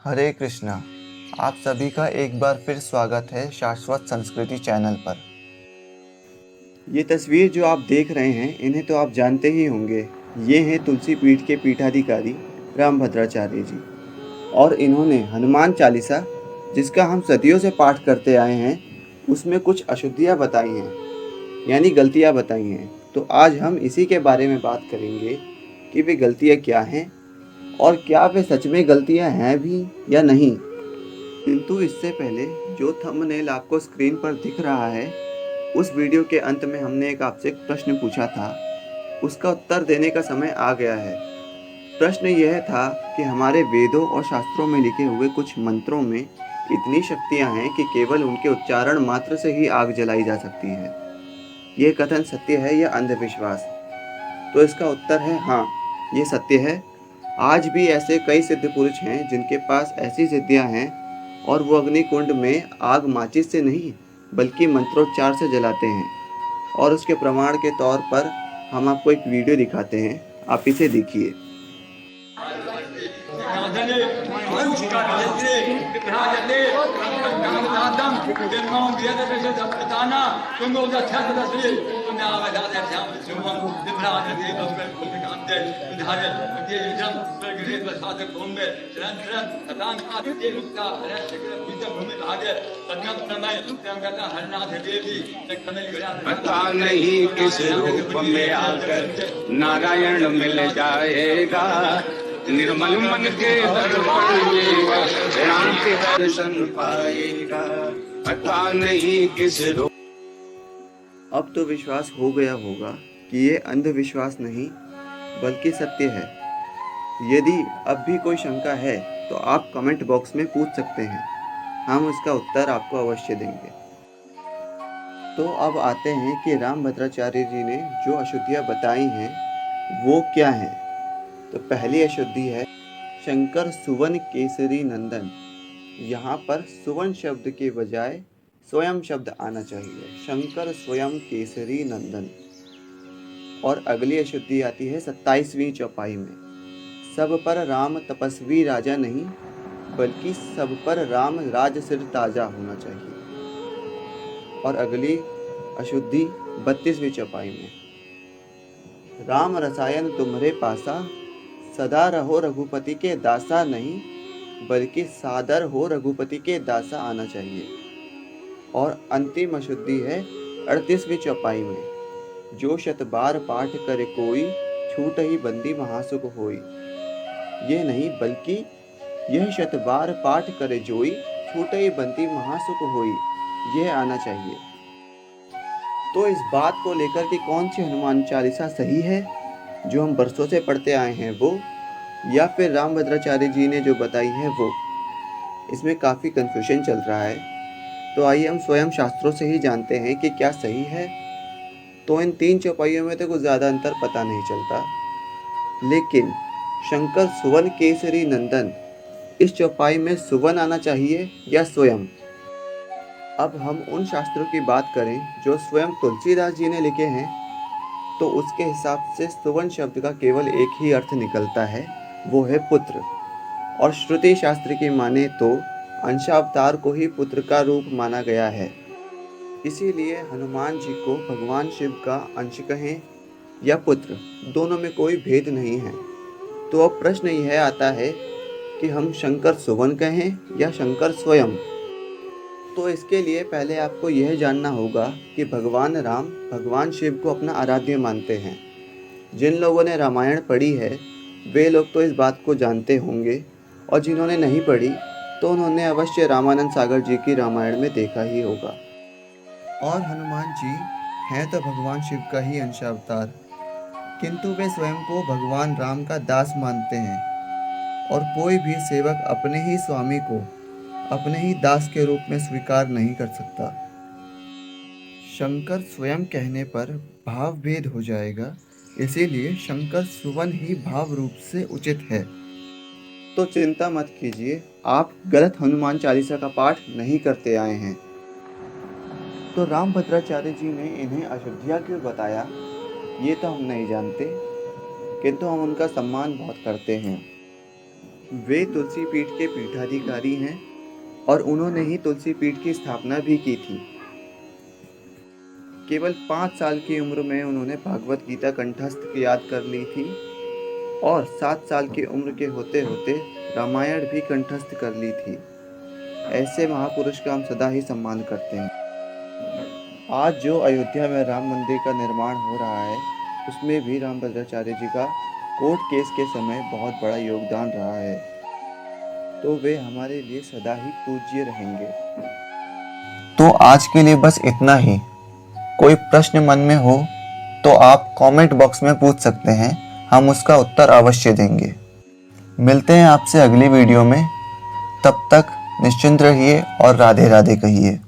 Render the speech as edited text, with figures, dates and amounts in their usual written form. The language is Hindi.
हरे कृष्णा। आप सभी का एक बार फिर स्वागत है शाश्वत संस्कृति चैनल पर। ये तस्वीर जो आप देख रहे हैं इन्हें तो आप जानते ही होंगे। ये हैं तुलसी पीठ के पीठाधिकारी रामभद्राचार्य जी, और इन्होंने हनुमान चालीसा, जिसका हम सदियों से पाठ करते आए हैं, उसमें कुछ अशुद्धियाँ बताई हैं, यानी गलतियाँ बताई हैं। तो आज हम इसी के बारे में बात करेंगे कि वे गलतियाँ क्या हैं और क्या वे सच में गलतियाँ हैं भी या नहीं। किंतु इससे पहले जो थंबनेल आपको स्क्रीन पर दिख रहा है, उस वीडियो के अंत में हमने आपसे एक प्रश्न पूछा था, उसका उत्तर देने का समय आ गया है। प्रश्न यह था कि हमारे वेदों और शास्त्रों में लिखे हुए कुछ मंत्रों में इतनी शक्तियां हैं कि केवल उनके उच्चारण मात्र से ही आग जलाई जा सकती है। यह कथन सत्य है या अंधविश्वास? तो इसका उत्तर है हाँ, ये सत्य है। आज भी ऐसे कई सिद्ध पुरुष हैं जिनके पास ऐसी सिद्धियां हैं, और वो अग्निकुंड में आग माचिस से नहीं बल्कि मंत्रोच्चार से जलाते हैं। और उसके प्रमाण के तौर पर हम आपको एक वीडियो दिखाते हैं, आप इसे देखिए। पता नहीं किस रूप में आकर नारायण मिल जाएगा, निर्मल मन के दर्पण में शांति दर्शन पाएगा। पता नहीं किस रूप। अब तो विश्वास हो गया होगा कि ये अंधविश्वास नहीं बल्कि सत्य है। यदि अब भी कोई शंका है तो आप कमेंट बॉक्स में पूछ सकते हैं, हम उसका उत्तर आपको अवश्य देंगे। तो अब आते हैं कि रामभद्राचार्य जी ने जो अशुद्धियाँ बताई हैं वो क्या हैं। तो पहली अशुद्धि है शंकर सुवन केसरी नंदन। यहाँ पर सुवन शब्द के बजाय स्वयं शब्द आना चाहिए, शंकर स्वयं केसरी नंदन। और अगली अशुद्धि आती है 27वीं चौपाई में, सब पर राम तपस्वी राजा नहीं बल्कि सब पर राम राज सिर ताजा होना चाहिए। और अगली अशुद्धि 32वीं चौपाई में, राम रसायन तुम्हारे पासा, सदा रहो रघुपति के दासा नहीं बल्कि सादर हो रघुपति के दासा आना चाहिए। और अंतिम अशुद्धि है 38वीं चौपाई में, जो शतबार पाठ करे कोई, छूट ही बंदी महासुख होई। यह नहीं बल्कि यह शतबार पाठ करे जोई, छूट ही बंदी महासुख होई, यह आना चाहिए। तो इस बात को लेकर कि कौन सी हनुमान चालीसा सही है, जो हम बरसों से पढ़ते आए हैं वो, या फिर रामभद्राचार्य जी ने जो बताई है वो, इसमें काफ़ी कन्फ्यूजन चल रहा है। तो आइए हम स्वयं शास्त्रों से ही जानते हैं कि क्या सही है। तो इन 3 चौपाइयों में तो कुछ ज़्यादा अंतर पता नहीं चलता, लेकिन शंकर सुवन केसरी नंदन, इस चौपाई में सुवन आना चाहिए या स्वयं। अब हम उन शास्त्रों की बात करें जो स्वयं तुलसीदास जी ने लिखे हैं, तो उसके हिसाब से सुवन शब्द का केवल एक ही अर्थ निकलता है, वो है पुत्र। और श्रुति शास्त्र की माने तो अंशावतार को ही पुत्र का रूप माना गया है। इसीलिए हनुमान जी को भगवान शिव का अंश कहें या पुत्र, दोनों में कोई भेद नहीं है। तो अब प्रश्न यह आता है कि हम शंकर सुवन कहें या शंकर स्वयं। तो इसके लिए पहले आपको यह जानना होगा कि भगवान राम भगवान शिव को अपना आराध्य मानते हैं। जिन लोगों ने रामायण पढ़ी है वे लोग तो इस बात को जानते होंगे, और जिन्होंने नहीं पढ़ी तो उन्होंने अवश्य रामानंद सागर जी की रामायण में देखा ही होगा। और हनुमान जी हैं तो भगवान शिव का ही अंशावतार, किंतु वे स्वयं को भगवान राम का दास मानते हैं, और कोई भी सेवक अपने ही स्वामी को अपने ही दास के रूप में स्वीकार नहीं कर सकता। शंकर स्वयं कहने पर भाव भेद हो जाएगा, इसीलिए शंकर सुवन ही भाव रूप से उचित है। तो चिंता मत कीजिए, आप गलत हनुमान चालीसा का पाठ नहीं करते आए हैं। तो रामभद्राचार्य जी ने इन्हें अशुद्धियाँ क्यों बताया, ये तो हम नहीं जानते, किंतु हम उनका सम्मान बहुत करते हैं। वे तुलसी पीठ के पीठाधिकारी हैं और उन्होंने ही तुलसी पीठ की स्थापना भी की थी। केवल 5 साल की उम्र में उन्होंने भागवत गीता कंठस्थ याद कर ली थी और 7 साल की उम्र के होते होते रामायण भी कंठस्थ कर ली थी। ऐसे महापुरुष का हम सदा ही सम्मान करते हैं। आज जो अयोध्या में राम मंदिर का निर्माण हो रहा है, उसमें भी रामभद्राचार्य जी का कोर्ट केस के समय बहुत बड़ा योगदान रहा है, तो वे हमारे लिए सदा ही पूज्य रहेंगे। तो आज के लिए बस इतना ही। कोई प्रश्न मन में हो तो आप कमेंट बॉक्स में पूछ सकते हैं, हम उसका उत्तर अवश्य देंगे। मिलते हैं आपसे अगली वीडियो में, तब तक निश्चिंत रहिए और राधे राधे कहिए।